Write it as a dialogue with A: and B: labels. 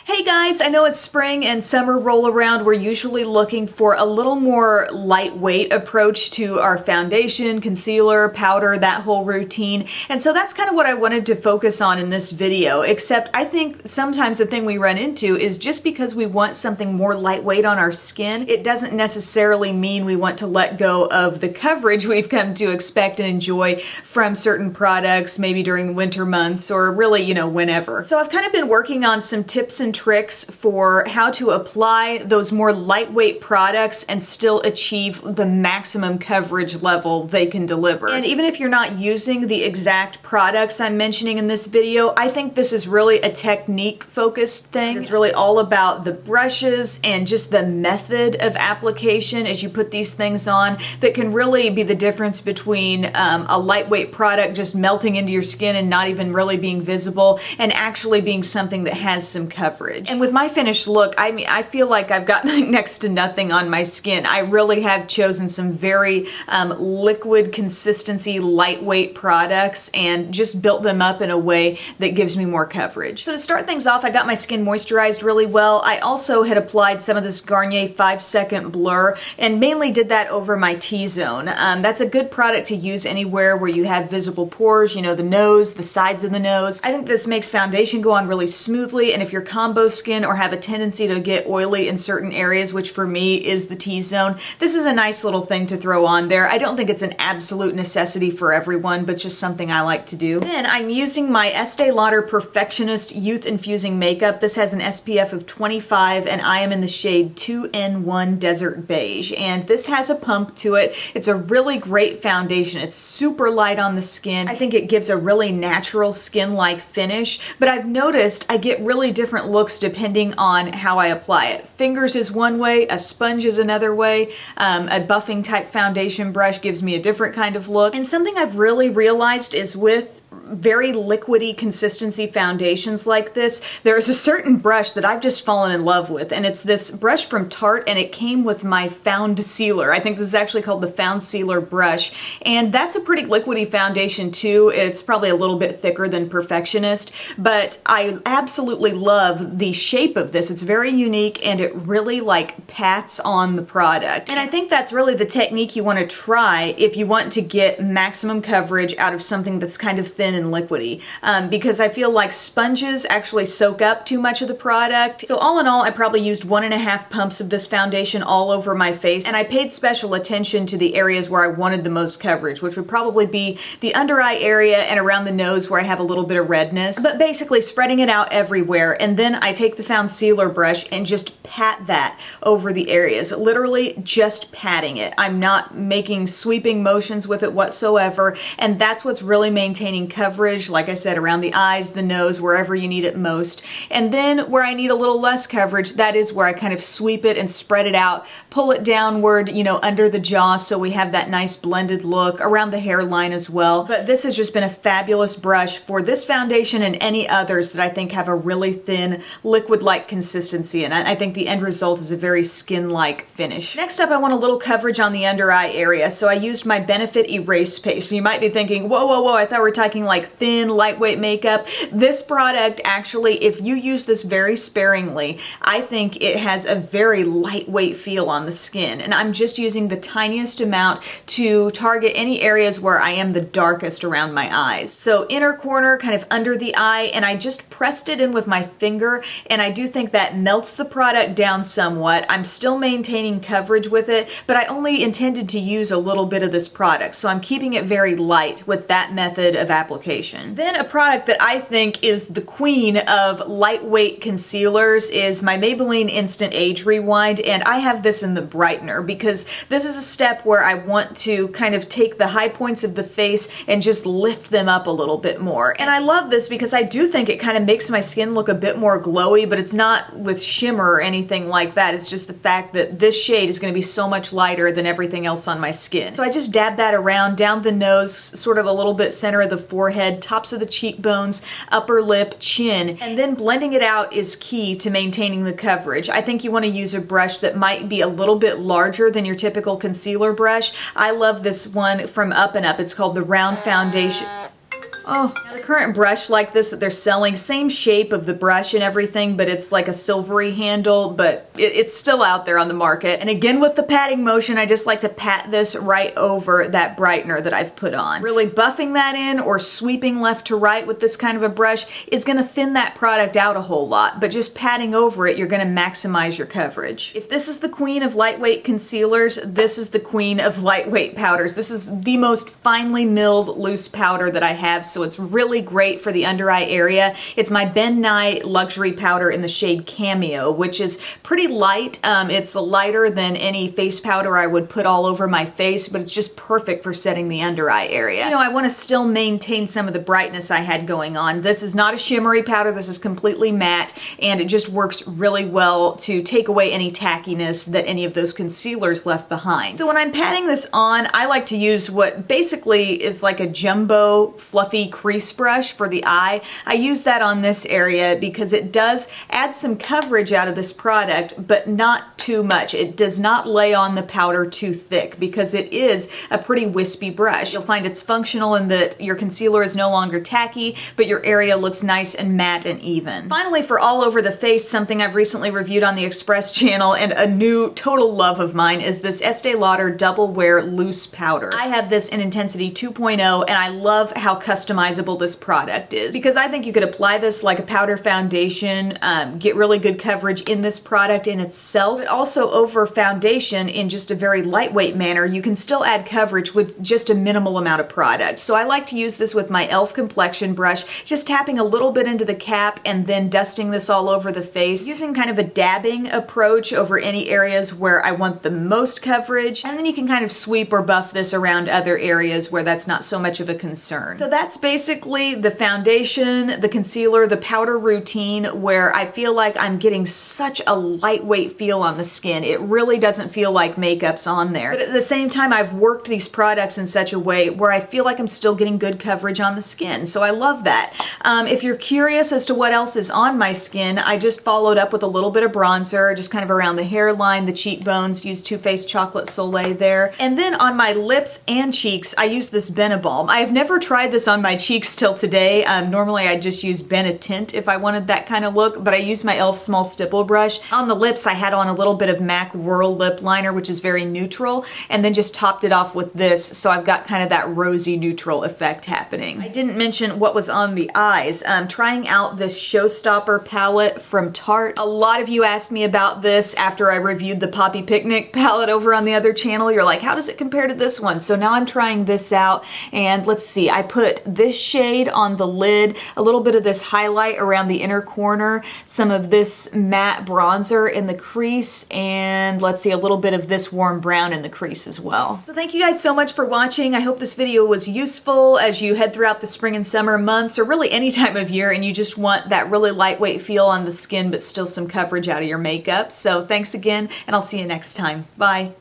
A: Hey guys, I know it's spring and summer roll around. We're usually looking for a little more lightweight approach to our foundation, concealer, powder, that whole routine. And so that's kind of what I wanted to focus on in this video, except I think sometimes the thing we run into is just because we want something more lightweight on our skin, it doesn't necessarily mean we want to let go of the coverage we've come to expect and enjoy from certain products, maybe during the winter months or really, whenever. So I've kind of been working on some tips and tricks for how to apply those more lightweight products and still achieve the maximum coverage level they can deliver. And even if you're not using the exact products I'm mentioning in this video, I think this is really a technique focused thing. It's really all about the brushes and just the method of application as you put these things on that can really be the difference between a lightweight product just melting into your skin and not even really being visible and actually being something that has some coverage. And with my finished look, I feel like I've got next to nothing on my skin. I really have chosen some very liquid consistency, lightweight products and just built them up in a way that gives me more coverage. So to start things off, I got my skin moisturized really well. I also had applied some of this Garnier 5-Second Blur and mainly did that over my T-zone. That's a good product to use anywhere where you have visible pores, the nose, the sides of the nose. I think this makes foundation go on really smoothly, and if you're combo skin or have a tendency to get oily in certain areas, which for me is the T-zone, this is a nice little thing to throw on there. I don't think it's an absolute necessity for everyone, but it's just something I like to do. Then I'm using my Estee Lauder Perfectionist Youth Infusing Makeup. This has an SPF of 25 and I am in the shade 2N1 Desert Beige, and this has a pump to it. It's a really great foundation. It's super light on the skin. I think it gives a really natural skin-like finish, but I've noticed I get really different looks depending on how I apply it. Fingers is one way, a sponge is another way, a buffing type foundation brush gives me a different kind of look. And something I've really realized is with very liquidy consistency foundations like this, there's a certain brush that I've just fallen in love with, and it's this brush from Tarte, and it came with my Found Sealer. I think this is actually called the Found Sealer brush, and that's a pretty liquidy foundation too. It's probably a little bit thicker than Perfectionist, but I absolutely love the shape of this. It's very unique and it really pats on the product. And I think that's really the technique you want to try if you want to get maximum coverage out of something that's kind of thin and liquidy, because I feel like sponges actually soak up too much of the product. So all in all, I probably used 1.5 pumps of this foundation all over my face, and I paid special attention to the areas where I wanted the most coverage, which would probably be the under eye area and around the nose where I have a little bit of redness, but basically spreading it out everywhere. And then I take the Found Sealer brush and just pat that over the areas, literally just patting it. I'm not making sweeping motions with it whatsoever, and that's what's really maintaining coverage, like I said, around the eyes, the nose, wherever you need it most. And then where I need a little less coverage, that is where I kind of sweep it and spread it out, pull it downward, under the jaw, so we have that nice blended look, around the hairline as well. But this has just been a fabulous brush for this foundation and any others that I think have a really thin, liquid-like consistency, and I think the end result is a very skin-like finish. Next up, I want a little coverage on the under eye area, so I used my Benefit Erase Paste. So you might be thinking, whoa, I thought we were talking like thin, lightweight makeup. This product actually, if you use this very sparingly, I think it has a very lightweight feel on the skin. And I'm just using the tiniest amount to target any areas where I am the darkest around my eyes. So inner corner, kind of under the eye, and I just pressed it in with my finger, and I do think that melts the product down somewhat. I'm still maintaining coverage with it, but I only intended to use a little bit of this product, so I'm keeping it very light with that method of application. Then a product that I think is the queen of lightweight concealers is my Maybelline Instant Age Rewind, and I have this in the brightener because this is a step where I want to kind of take the high points of the face and just lift them up a little bit more. And I love this because I do think it kind of makes my skin look a bit more glowy, but it's not with shimmer or anything like that. It's just the fact that this shade is going to be so much lighter than everything else on my skin. So I just dab that around, down the nose, sort of a little bit center of the forehead, tops of the cheekbones, upper lip, chin, and then blending it out is key to maintaining the coverage. I think you want to use a brush that might be a little bit larger than your typical concealer brush. I love this one from Up and Up. It's called the Round Foundation. Oh, now the current brush like this that they're selling, same shape of the brush and everything, but it's like a silvery handle, but it's still out there on the market. And again, with the patting motion, I just like to pat this right over that brightener that I've put on. Really buffing that in or sweeping left to right with this kind of a brush is gonna thin that product out a whole lot, but just patting over it, you're gonna maximize your coverage. If this is the queen of lightweight concealers, this is the queen of lightweight powders. This is the most finely milled loose powder that I have, so it's really great for the under eye area. It's my Ben Nye luxury powder in the shade Cameo, which is pretty light. It's lighter than any face powder I would put all over my face, but it's just perfect for setting the under eye area. You know, I want to still maintain some of the brightness I had going on. This is not a shimmery powder. This is completely matte, and it just works really well to take away any tackiness that any of those concealers left behind. So when I'm patting this on, I like to use what basically is like a jumbo fluffy crease brush for the eye. I use that on this area because it does add some coverage out of this product, but not too much. It does not lay on the powder too thick because it is a pretty wispy brush. You'll find it's functional in that your concealer is no longer tacky, but your area looks nice and matte and even. Finally, for all over the face, something I've recently reviewed on the Express channel and a new total love of mine is this Estee Lauder Double Wear Loose Powder. I have this in Intensity 2.0 and I love how customizable this product is because I think you could apply this like a powder foundation, get really good coverage in this product in itself, but also over foundation in just a very lightweight manner. You can still add coverage with just a minimal amount of product. So I like to use this with my e.l.f. complexion brush, just tapping a little bit into the cap and then dusting this all over the face, using kind of a dabbing approach over any areas where I want the most coverage, and then you can kind of sweep or buff this around other areas where that's not so much of a concern. So that's basically the foundation, the concealer, the powder routine where I feel like I'm getting such a lightweight feel on the skin. It really doesn't feel like makeup's on there. But at the same time, I've worked these products in such a way where I feel like I'm still getting good coverage on the skin. So I love that. If you're curious as to what else is on my skin, I just followed up with a little bit of bronzer, just kind of around the hairline, the cheekbones, used Too Faced Chocolate Soleil there. And then on my lips and cheeks, I use this Benebalm. I've never tried this on my cheeks till today. Normally I just use Benetint if I wanted that kind of look, but I used my e.l.f. small stipple brush. On the lips, I had on a little bit of MAC Whirl lip liner, which is very neutral, and then just topped it off with this, so I've got kind of that rosy neutral effect happening. I didn't mention what was on the eyes. Trying out this Showstopper palette from Tarte. A lot of you asked me about this after I reviewed the Poppy Picnic palette over on the other channel. You're like, how does it compare to this one? So now I'm trying this out, and let's see, I put this shade on the lid, a little bit of this highlight around the inner corner, some of this matte bronzer in the crease, and let's see, a little bit of this warm brown in the crease as well. So thank you guys so much for watching. I hope this video was useful as you head throughout the spring and summer months, or really any time of year, and you just want that really lightweight feel on the skin but still some coverage out of your makeup. So thanks again, and I'll see you next time. Bye.